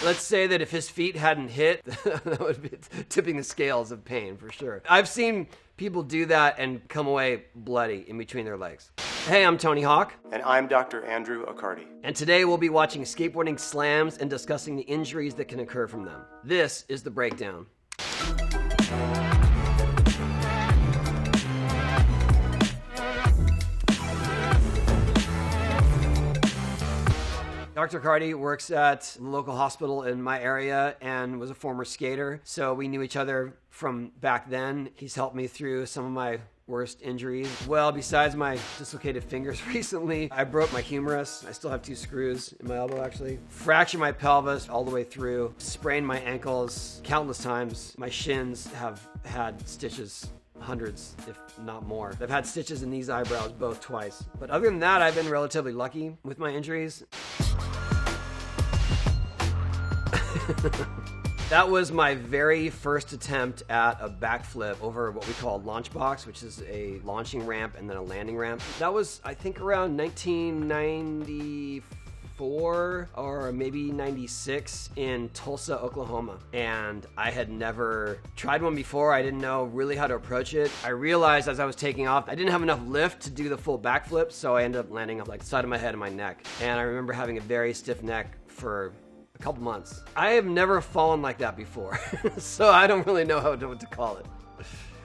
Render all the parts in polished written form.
Let's say that if his feet hadn't hit, that would be tipping the scales of pain for sure. I've seen people do that and come away bloody in between their legs. Hey, I'm Tony Hawk. And I'm Dr. Andrew Accardi. And today we'll be watching skateboarding slams and discussing the injuries that can occur from them. This is The Breakdown. Dr. Accardi works at the local hospital in my area and was a former skater, so we knew each other from back then. He's helped me through some of my worst injuries. Well, besides my dislocated fingers recently, I broke my humerus. I still have 2 screws in my elbow, actually. Fractured my pelvis all the way through. Sprained my ankles countless times. My shins have had stitches hundreds, if not more. I've had stitches in these eyebrows both twice. But other than that, I've been relatively lucky with my injuries. That was my very first attempt at a backflip over what we call a launch box, which is a launching ramp and then a landing ramp. That was, I think, around 1994 or maybe 96 in Tulsa, Oklahoma. And I had never tried one before. I didn't know really how to approach it. I realized as I was taking off, I didn't have enough lift to do the full backflip, so I ended up landing on like the side of my head and my neck. And I remember having a very stiff neck for a couple months. I have never fallen like that before, so I don't really know what to call it.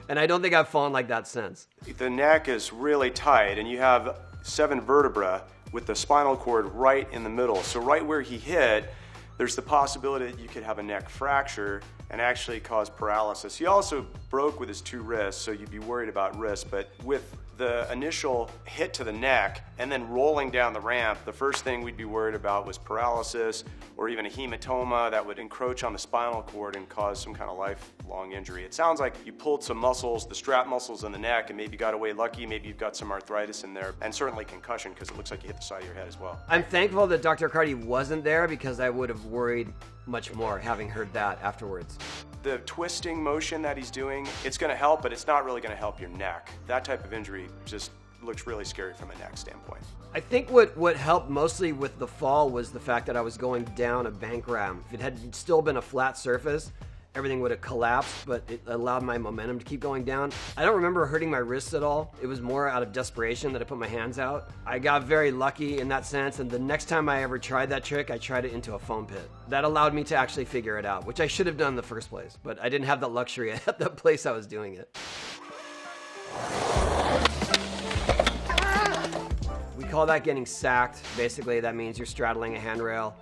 And I don't think I've fallen like that since. The neck is really tight, and you have 7 vertebrae with the spinal cord right in the middle. So right where he hit, there's the possibility that you could have a neck fracture and actually cause paralysis. He also broke with his 2 wrists, so you'd be worried about wrists, but with the initial hit to the neck and then rolling down the ramp, the first thing we'd be worried about was paralysis or even a hematoma that would encroach on the spinal cord and cause some kind of lifelong injury. It sounds like you pulled some muscles, the strap muscles in the neck, and maybe got away lucky. Maybe you've got some arthritis in there, and certainly concussion because it looks like you hit the side of your head as well. I'm thankful that Dr. Accardi wasn't there because I would have worried much more having heard that afterwards. The twisting motion that he's doing, it's going to help, but it's not really going to help your neck. That type of injury just looks really scary from a neck standpoint. I think what helped mostly with the fall was the fact that I was going down a bank ramp. If it had still been a flat surface, everything would have collapsed, but it allowed my momentum to keep going down. I don't remember hurting my wrists at all. It was more out of desperation that I put my hands out. I got very lucky in that sense, and the next time I ever tried that trick, I tried it into a foam pit. That allowed me to actually figure it out, which I should have done in the first place, but I didn't have that luxury at the place I was doing it. We call that getting sacked. Basically, that means you're straddling a handrail.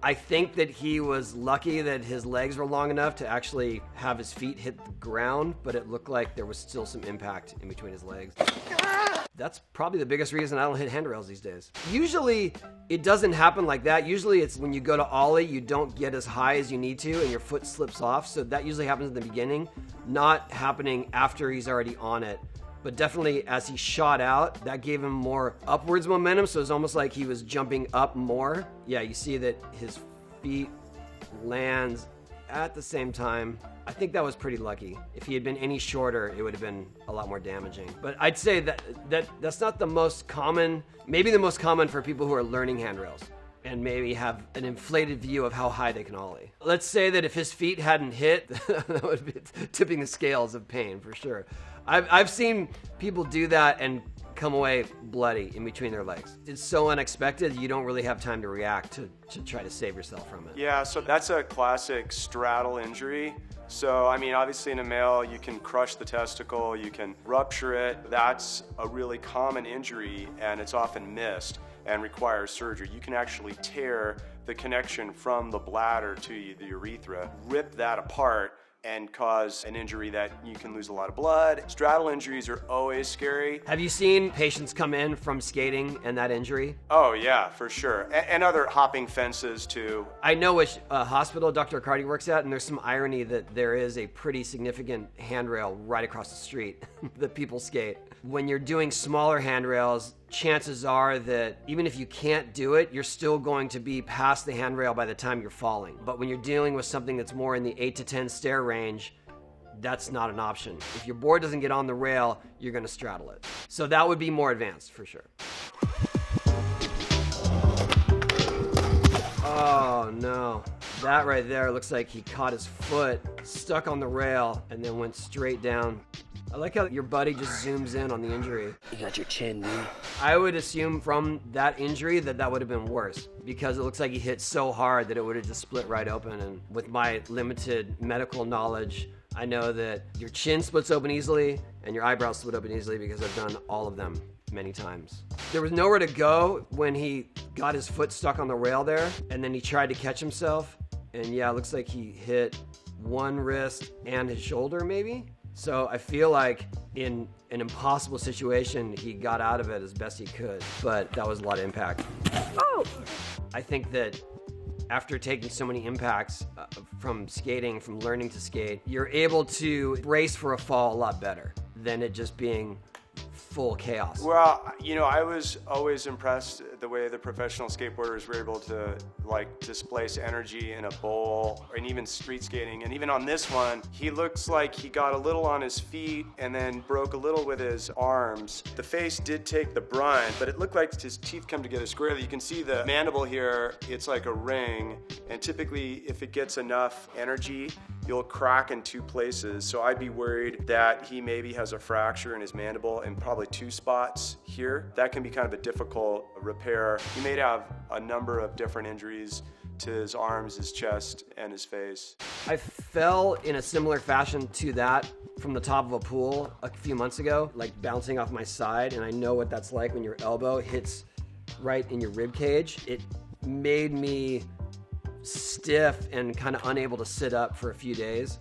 I think that he was lucky that his legs were long enough to actually have his feet hit the ground, but it looked like there was still some impact in between his legs. That's probably the biggest reason I don't hit handrails these days. Usually, it doesn't happen like that. Usually, it's when you go to ollie, you don't get as high as you need to, and your foot slips off. So that usually happens in the beginning, not happening after he's already on it. But definitely as he shot out, that gave him more upwards momentum. So it's almost like he was jumping up more. Yeah, you see that his feet lands at the same time. I think that was pretty lucky. If he had been any shorter, it would have been a lot more damaging. But I'd say that's not the most common, maybe the most common for people who are learning handrails and maybe have an inflated view of how high they can ollie. Let's say that if his feet hadn't hit, that would be tipping the scales of pain for sure. I've seen people do that and come away bloody in between their legs. It's so unexpected, you don't really have time to react to try to save yourself from it. Yeah, so that's a classic straddle injury. So, I mean, obviously in a male, you can crush the testicle, you can rupture it. That's a really common injury, and it's often missed and requires surgery. You can actually tear the connection from the bladder to the urethra, rip that apart, and cause an injury that you can lose a lot of blood. Straddle injuries are always scary. Have you seen patients come in from skating and that injury? Oh yeah, for sure. And other hopping fences too. I know which hospital Dr. Accardi works at, and there's some irony that there is a pretty significant handrail right across the street that people skate. When you're doing smaller handrails, chances are that even if you can't do it, you're still going to be past the handrail by the time you're falling. But when you're dealing with something that's more in the 8 to 10 stair range, that's not an option. If your board doesn't get on the rail, you're gonna straddle it. So that would be more advanced for sure. Oh no, That right there looks like he caught his foot, stuck on the rail, and then went straight down. I like how your buddy just zooms in on the injury. You got your chin, dude. I would assume from that injury that would have been worse, because it looks like he hit so hard that it would have just split right open. And with my limited medical knowledge, I know that your chin splits open easily and your eyebrows split open easily because I've done all of them many times. There was nowhere to go when he got his foot stuck on the rail there, and then he tried to catch himself. And yeah, it looks like he hit one wrist and his shoulder maybe. So I feel like in an impossible situation, he got out of it as best he could, but that was a lot of impact. Oh! I think that after taking so many impacts from skating, from learning to skate, you're able to brace for a fall a lot better than it just being full chaos. Well, you know, I was always impressed the way the professional skateboarders were able to like displace energy in a bowl, and even street skating. And even on this one, he looks like he got a little on his feet and then broke a little with his arms. The face did take the brunt, but it looked like his teeth come together squarely. You can see the mandible here, it's like a ring. And typically, if it gets enough energy, you'll crack in two places. So I'd be worried that he maybe has a fracture in his mandible in probably two spots here. That can be kind of a difficult repair. He may have a number of different injuries to his arms, his chest, and his face. I fell in a similar fashion to that from the top of a pool a few months ago, like bouncing off my side, and I know what that's like when your elbow hits right in your rib cage. It made me stiff and kind of unable to sit up for a few days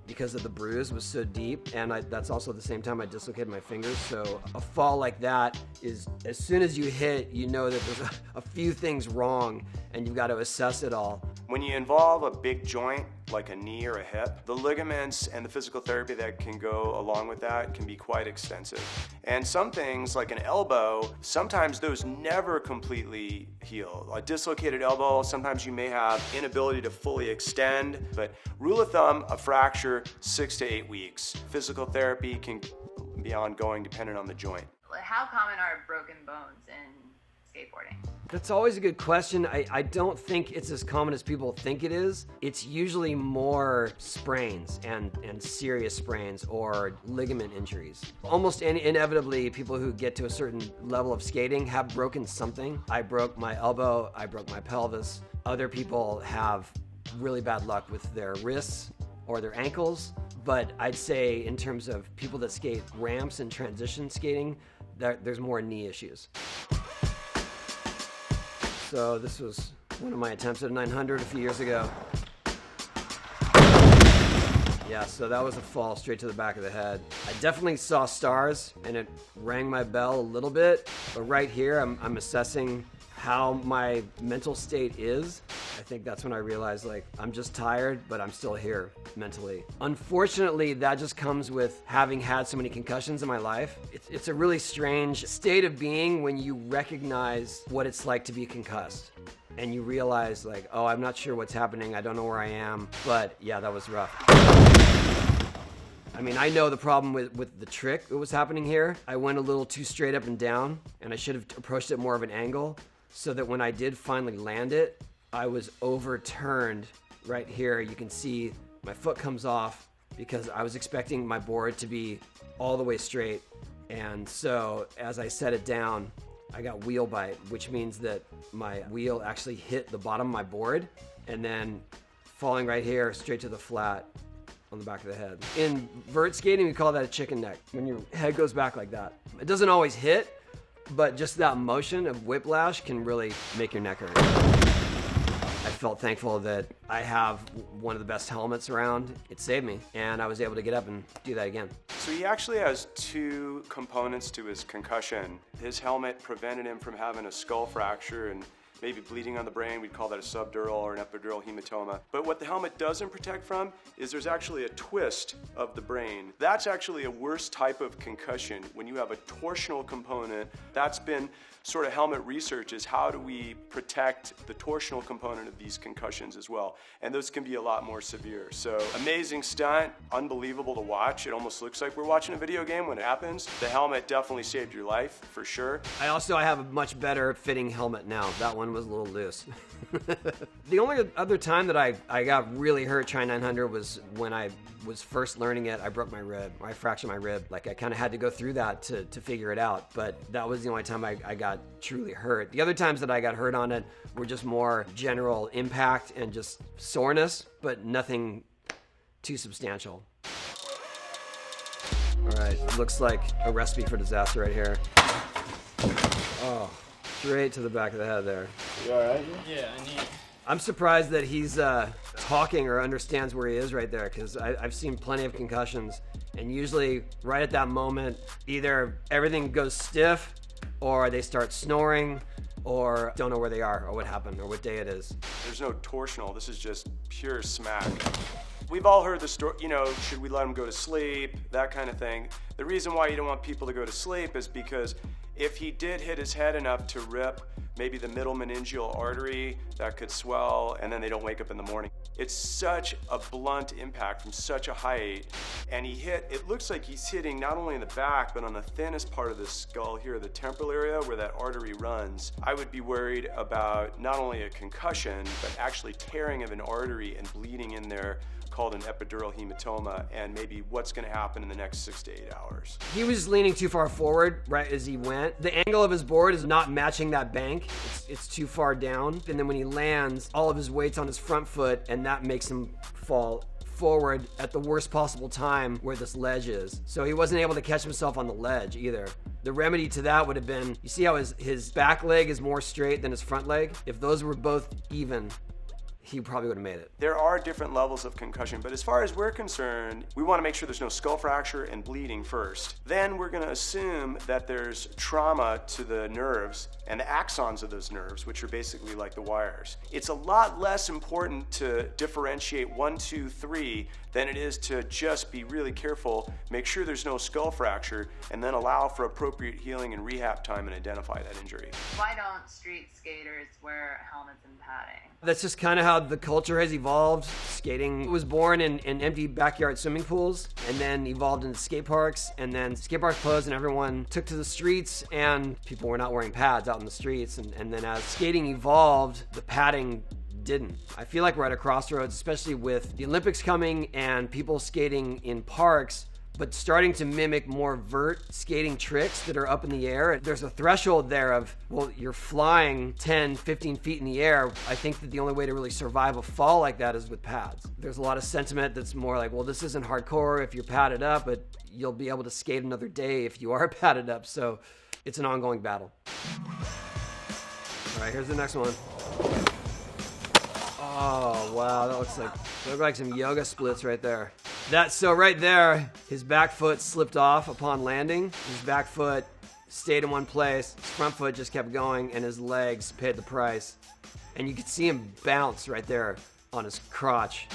because of the bruise was so deep, and that's also at the same time I dislocated my fingers. So a fall like that is, as soon as you hit, you know that there's a few things wrong and you've got to assess it all. When you involve a big joint like a knee or a hip, the ligaments and the physical therapy that can go along with that can be quite extensive. And some things like an elbow, sometimes those never completely heal. A dislocated elbow, sometimes you may have inability to fully extend, but rule of thumb, a fracture, 6 to 8 weeks. Physical therapy can be ongoing depending on the joint. How common are broken bones in skateboarding? That's always a good question. I don't think it's as common as people think it is. It's usually more sprains and serious sprains or ligament injuries. Almost inevitably, people who get to a certain level of skating have broken something. I broke my elbow, I broke my pelvis. Other people have really bad luck with their wrists or their ankles. But I'd say in terms of people that skate ramps and transition skating, there's more knee issues. So this was one of my attempts at a 900 a few years ago. Yeah, so that was a fall straight to the back of the head. I definitely saw stars and it rang my bell a little bit, but right here I'm assessing how my mental state is. I think that's when I realized, like, I'm just tired, but I'm still here mentally. Unfortunately, that just comes with having had so many concussions in my life. It's a really strange state of being when you recognize what it's like to be concussed. And you realize, like, oh, I'm not sure what's happening. I don't know where I am. But yeah, that was rough. I mean, I know the problem with the trick that was happening here. I went a little too straight up and down, and I should have approached it more of an angle, so that when I did finally land it, I was overturned right here. You can see my foot comes off because I was expecting my board to be all the way straight. And so as I set it down, I got wheel bite, which means that my wheel actually hit the bottom of my board and then falling right here straight to the flat on the back of the head. In vert skating, we call that a chicken neck, when your head goes back like that. It doesn't always hit, but just that motion of whiplash can really make your neck hurt. I felt thankful that I have one of the best helmets around. It saved me, and I was able to get up and do that again. So he actually has two components to his concussion. His helmet prevented him from having a skull fracture and maybe bleeding on the brain. We'd call that a subdural or an epidural hematoma. But what the helmet doesn't protect from is there's actually a twist of the brain. That's actually a worse type of concussion when you have a torsional component. That's been sort of helmet research, is how do we protect the torsional component of these concussions as well. And those can be a lot more severe. So amazing stunt, unbelievable to watch. It almost looks like we're watching a video game when it happens. The helmet definitely saved your life, for sure. I have a much better fitting helmet now. That one one was a little loose. The only other time that I got really hurt trying 900 was when I was first learning it. I broke my rib, or I fractured my rib. Like, I kind of had to go through that to figure it out, but that was the only time I got truly hurt. The other times that I got hurt on it were just more general impact and just soreness, but nothing too substantial. All right, looks like a recipe for disaster right here. Oh, straight to the back of the head there. You all right? Yeah, I need. I'm surprised that he's talking or understands where he is right there, because I've seen plenty of concussions, and usually right at that moment, either everything goes stiff, or they start snoring, or don't know where they are, or what happened, or what day it is. There's no torsional. This is just pure smack. We've all heard the story, you know, should we let him go to sleep, that kind of thing. The reason why you don't want people to go to sleep is because if he did hit his head enough to rip maybe the middle meningeal artery, that could swell, and then they don't wake up in the morning. It's such a blunt impact from such a height, and it looks like he's hitting not only in the back, but on the thinnest part of the skull here, the temporal area where that artery runs. I would be worried about not only a concussion, but actually tearing of an artery and bleeding in there, called an epidural hematoma, and maybe what's going to happen in the next 6 to 8 hours. He was leaning too far forward right as he went. The angle of his board is not matching that bank. It's too far down. And then when he lands, all of his weight's on his front foot, and that makes him fall forward at the worst possible time where this ledge is. So he wasn't able to catch himself on the ledge either. The remedy to that would have been, you see how his back leg is more straight than his front leg? If those were both even, he probably would have made it. There are different levels of concussion, but as far as we're concerned, we want to make sure there's no skull fracture and bleeding first. Then we're going to assume that there's trauma to the nerves and the axons of those nerves, which are basically like the wires. It's a lot less important to differentiate 1, 2, 3 than it is to just be really careful, make sure there's no skull fracture, and then allow for appropriate healing and rehab time and identify that injury. Why don't street skaters wear helmets and padding? That's just kind of how the culture has evolved. Skating was born in empty backyard swimming pools, and then evolved into skate parks, and then skate parks closed and everyone took to the streets, and people were not wearing pads out in the streets, and then as skating evolved, the padding didn't. I feel like we're at a crossroads, especially with the Olympics coming and people skating in parks, but starting to mimic more vert skating tricks that are up in the air. There's a threshold there of, well, you're flying 10, 15 feet in the air. I think that the only way to really survive a fall like that is with pads. There's a lot of sentiment that's more like, well, this isn't hardcore if you're padded up, but you'll be able to skate another day if you are padded up. So it's an ongoing battle. All right, here's the next one. Oh, wow, that looks like some yoga splits right there. So right there, his back foot slipped off upon landing. His back foot stayed in one place. His front foot just kept going, and his legs paid the price. And you could see him bounce right there on his crotch,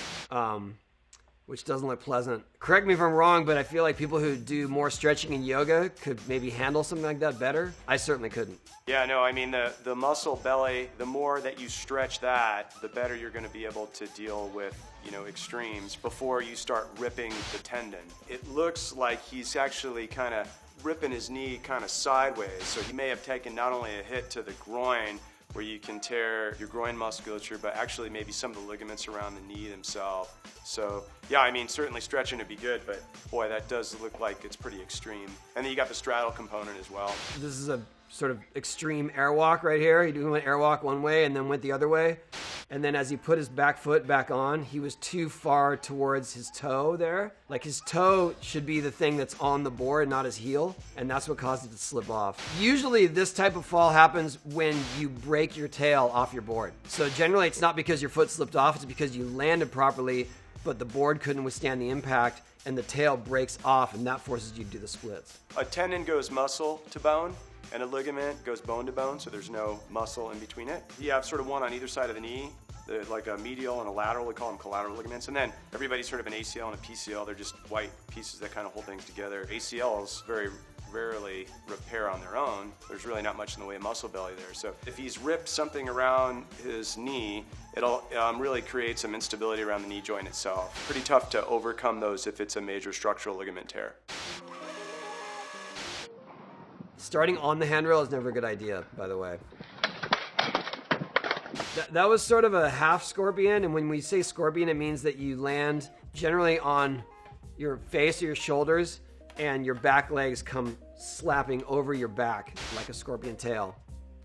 which doesn't look pleasant. Correct me if I'm wrong, but I feel like people who do more stretching in yoga could maybe handle something like that better. I certainly couldn't. Yeah, no, I mean, the muscle belly, the more that you stretch that, the better you're going to be able to deal with, you know, extremes before you start ripping the tendon. It looks like he's actually kind of ripping his knee kind of sideways. So he may have taken not only a hit to the groin, where you can tear your groin musculature, but actually maybe some of the ligaments around the knee themselves. So yeah, I mean, certainly stretching would be good, but boy, that does look like it's pretty extreme. And then you got the straddle component as well. This is a sort of extreme airwalk right here. He went airwalk one way and then went the other way. And then as he put his back foot back on, he was too far towards his toe there. Like, his toe should be the thing that's on the board, not his heel. And that's what caused it to slip off. Usually this type of fall happens when you break your tail off your board. So generally it's not because your foot slipped off, it's because you landed properly, but the board couldn't withstand the impact and the tail breaks off, and that forces you to do the splits. A tendon goes muscle to bone, and a ligament goes bone to bone, so there's no muscle in between it. You have sort of one on either side of the knee, like a medial and a lateral. We call them collateral ligaments. And then everybody's sort of an ACL and a PCL. They're just white pieces that kind of hold things together. ACLs very rarely repair on their own. There's really not much in the way of muscle belly there. So if he's ripped something around his knee, it'll really create some instability around the knee joint itself. Pretty tough to overcome those if it's a major structural ligament tear. Starting on the handrail is never a good idea, by the way. That was sort of a half scorpion, and when we say scorpion, it means that you land generally on your face or your shoulders, and your back legs come slapping over your back like a scorpion tail.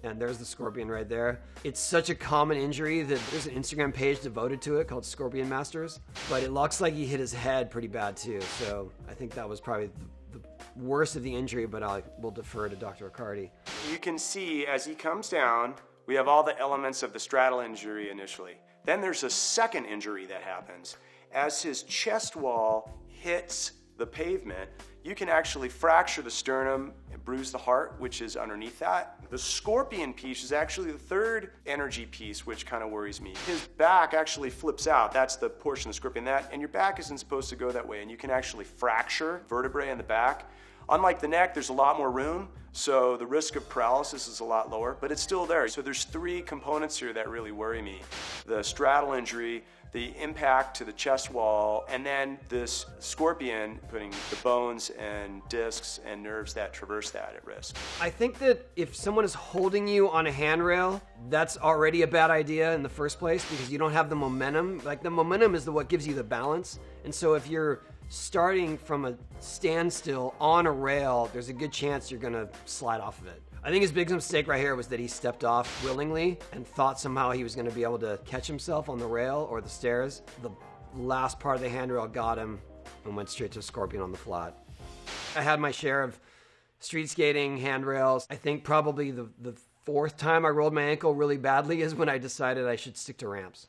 And there's the scorpion right there. It's such a common injury that there's an Instagram page devoted to it called Scorpion Masters. But it looks like he hit his head pretty bad too. So I think that was probably the worst of the injury, but I will defer to Dr. Riccardi. You can see as he comes down, we have all the elements of the straddle injury initially. Then there's a second injury that happens. As his chest wall hits the pavement, you can actually fracture the sternum and bruise the heart, which is underneath that. The scorpion piece is actually the third energy piece, which kind of worries me. His back actually flips out. That's the portion of the scorpion. And your back isn't supposed to go that way, and you can actually fracture vertebrae in the back. Unlike the neck, there's a lot more room, so the risk of paralysis is a lot lower, but it's still there. So there's three components here that really worry me. The straddle injury, the impact to the chest wall, and then this scorpion putting the bones and discs and nerves that traverse that at risk. I think that if someone is holding you on a handrail, that's already a bad idea in the first place because you don't have the momentum. Like the momentum is what gives you the balance. And so if you're starting from a standstill on a rail, there's a good chance you're gonna slide off of it. I think his biggest mistake right here was that he stepped off willingly and thought somehow he was gonna be able to catch himself on the rail or the stairs. The last part of the handrail got him and went straight to a scorpion on the flat. I had my share of street skating handrails. I think probably the fourth time I rolled my ankle really badly is when I decided I should stick to ramps.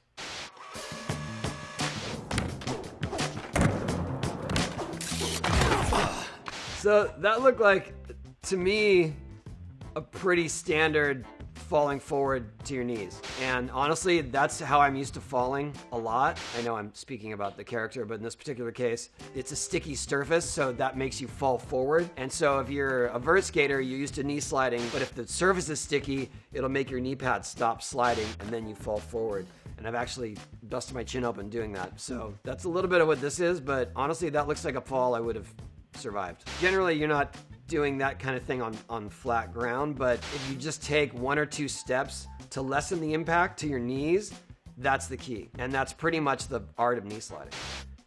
So that looked like, to me, a pretty standard falling forward to your knees. And honestly, that's how I'm used to falling a lot. I know I'm speaking about the character, but in this particular case, it's a sticky surface, so that makes you fall forward. And so if you're a vert skater, you're used to knee sliding, but if the surface is sticky, it'll make your knee pads stop sliding, and then you fall forward. And I've actually busted my chin open doing that. So that's a little bit of what this is, but honestly, that looks like a fall I would have survived. Generally, you're not doing that kind of thing on flat ground, but if you just take one or two steps to lessen the impact to your knees, that's the key. And that's pretty much the art of knee sliding.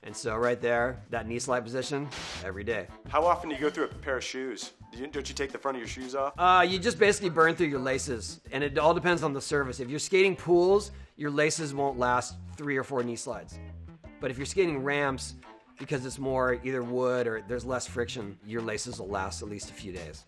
And so right there, that knee slide position, every day. How often do you go through a pair of shoes? Don't you take the front of your shoes off? You just basically burn through your laces, and it all depends on the surface. If you're skating pools, your laces won't last 3 or 4 knee slides. But if you're skating ramps, because it's more either wood or there's less friction, your laces will last at least a few days.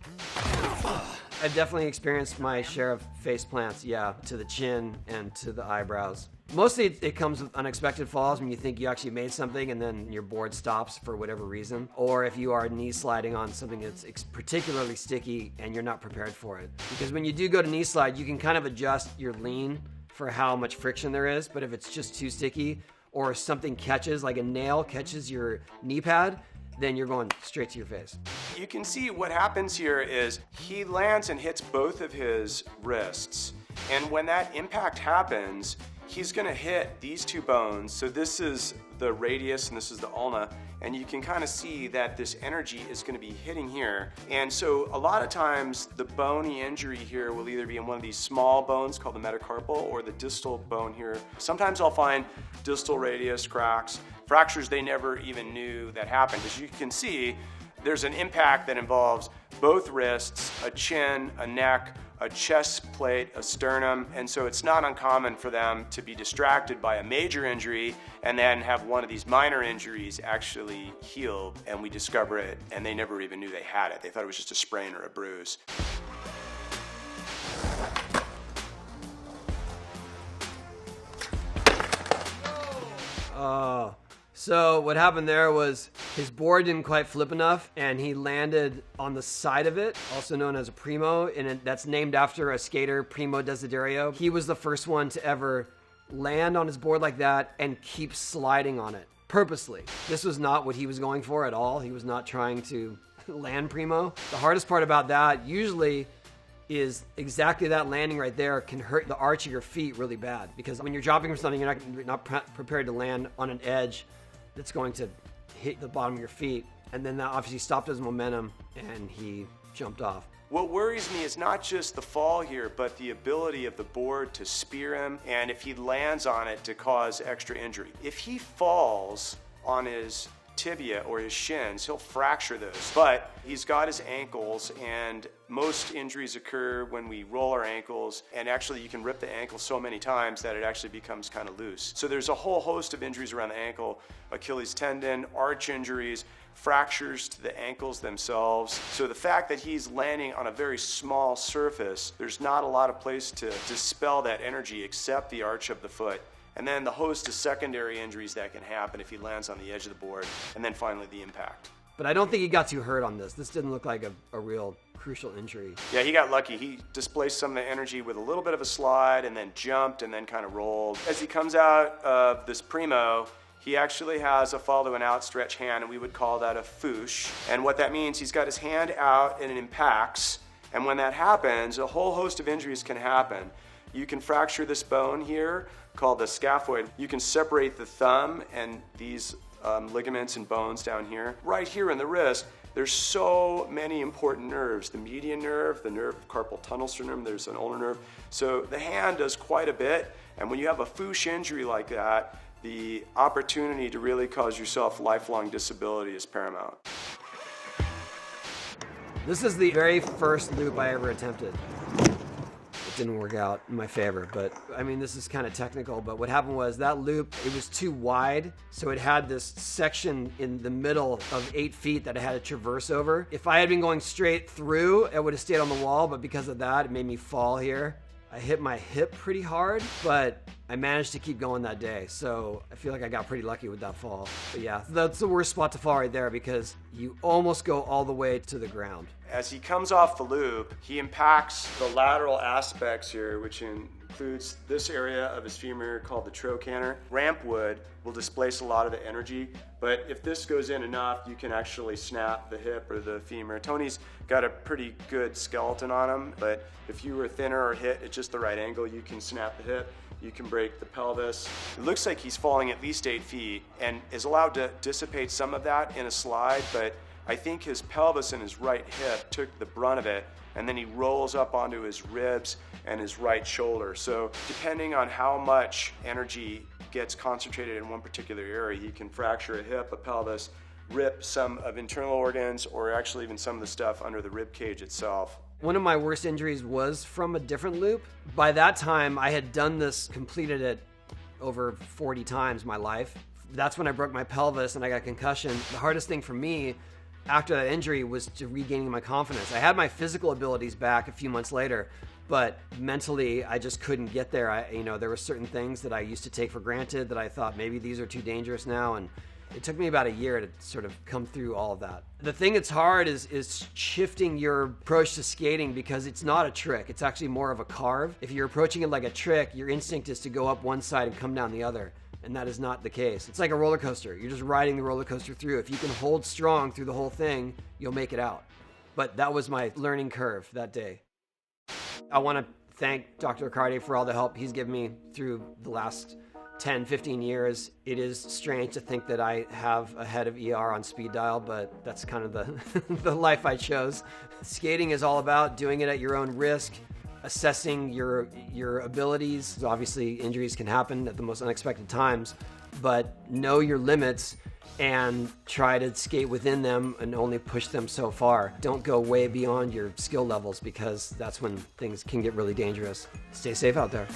I've definitely experienced my share of face plants, yeah, to the chin and to the eyebrows. Mostly it comes with unexpected falls when you think you actually made something and then your board stops for whatever reason. Or if you are knee sliding on something that's particularly sticky and you're not prepared for it. Because when you do go to knee slide, you can kind of adjust your lean for how much friction there is, but if it's just too sticky, or something catches, like a nail catches your knee pad, then you're going straight to your face. You can see what happens here is he lands and hits both of his wrists. And when that impact happens, he's gonna hit these two bones. So this is the radius and this is the ulna. And you can kind of see that this energy is gonna be hitting here. And so a lot of times the bony injury here will either be in one of these small bones called the metacarpal or the distal bone here. Sometimes I'll find distal radius cracks, fractures they never even knew that happened. As you can see, there's an impact that involves both wrists, a chin, a neck, a chest plate, a sternum, and so it's not uncommon for them to be distracted by a major injury and then have one of these minor injuries actually heal, and we discover it and they never even knew they had it. They thought it was just a sprain or a bruise. So what happened there was his board didn't quite flip enough and he landed on the side of it, also known as a primo, and that's named after a skater, Primo Desiderio. He was the first one to ever land on his board like that and keep sliding on it purposely. This was not what he was going for at all. He was not trying to land primo. The hardest part about that usually is exactly that landing right there can hurt the arch of your feet really bad, because when you're dropping from something, you're not prepared to land on an edge that's going to hit the bottom of your feet, and then that obviously stopped his momentum and he jumped off. What worries me is not just the fall here, but the ability of the board to spear him, and if he lands on it, to cause extra injury. If he falls on his tibia or his shins, he'll fracture those. But he's got his ankles, and most injuries occur when we roll our ankles, and actually you can rip the ankle so many times that it actually becomes kind of loose. So there's a whole host of injuries around the ankle: Achilles tendon, arch injuries, fractures to the ankles themselves. So the fact that he's landing on a very small surface, there's not a lot of place to dispel that energy except the arch of the foot. And then the host of secondary injuries that can happen if he lands on the edge of the board, and then finally the impact. But I don't think he got too hurt on this. This didn't look like a real crucial injury. Yeah, he got lucky. He displaced some of the energy with a little bit of a slide, and then jumped, and then kind of rolled. As he comes out of this primo, he actually has a fall to an outstretched hand, and we would call that a foosh. And what that means, he's got his hand out and it impacts. And when that happens, a whole host of injuries can happen. You can fracture this bone here called the scaphoid. You can separate the thumb and these ligaments and bones down here. Right here in the wrist, there's so many important nerves. The median nerve, the nerve of carpal tunnel syndrome, there's an ulnar nerve. So the hand does quite a bit, and when you have a foosh injury like that, the opportunity to really cause yourself lifelong disability is paramount. This is the very first loop I ever attempted. It didn't work out in my favor, but I mean, this is kind of technical, but what happened was that loop, it was too wide, so it had this section in the middle of 8 feet that I had to traverse over. If I had been going straight through, it would have stayed on the wall, but because of that, it made me fall here. I hit my hip pretty hard, but I managed to keep going that day, so I feel like I got pretty lucky with that fall. But yeah, that's the worst spot to fall right there because you almost go all the way to the ground. As he comes off the loop, he impacts the lateral aspects here, which includes this area of his femur called the trochanter. Ramp wood will displace a lot of the energy, but if this goes in enough, you can actually snap the hip or the femur. Tony's got a pretty good skeleton on him, but if you were thinner or hit at just the right angle, you can snap the hip. You can break the pelvis. It looks like he's falling at least 8 feet and is allowed to dissipate some of that in a slide, but I think his pelvis and his right hip took the brunt of it, and then he rolls up onto his ribs and his right shoulder. So depending on how much energy gets concentrated in one particular area, he can fracture a hip, a pelvis, rip some of internal organs, or actually even some of the stuff under the rib cage itself. One of my worst injuries was from a different loop. By that time, I had done this, completed it over 40 times my life. That's when I broke my pelvis and I got a concussion. The hardest thing for me after that injury was to regaining my confidence. I had my physical abilities back a few months later, but mentally I just couldn't get there. There were certain things that I used to take for granted that I thought maybe these are too dangerous now, and it took me about a year to sort of come through all of that. The thing that's hard is shifting your approach to skating because it's not a trick. It's actually more of a carve. If you're approaching it like a trick, your instinct is to go up one side and come down the other. And that is not the case. It's like a roller coaster. You're just riding the roller coaster through. If you can hold strong through the whole thing, you'll make it out. But that was my learning curve that day. I want to thank Dr. Condé for all the help he's given me through the last 10, 15 years. It is strange to think that I have a head of ER on speed dial, but that's kind of the life I chose. Skating is all about doing it at your own risk, assessing your abilities. Obviously, injuries can happen at the most unexpected times, but know your limits and try to skate within them and only push them so far. Don't go way beyond your skill levels because that's when things can get really dangerous. Stay safe out there.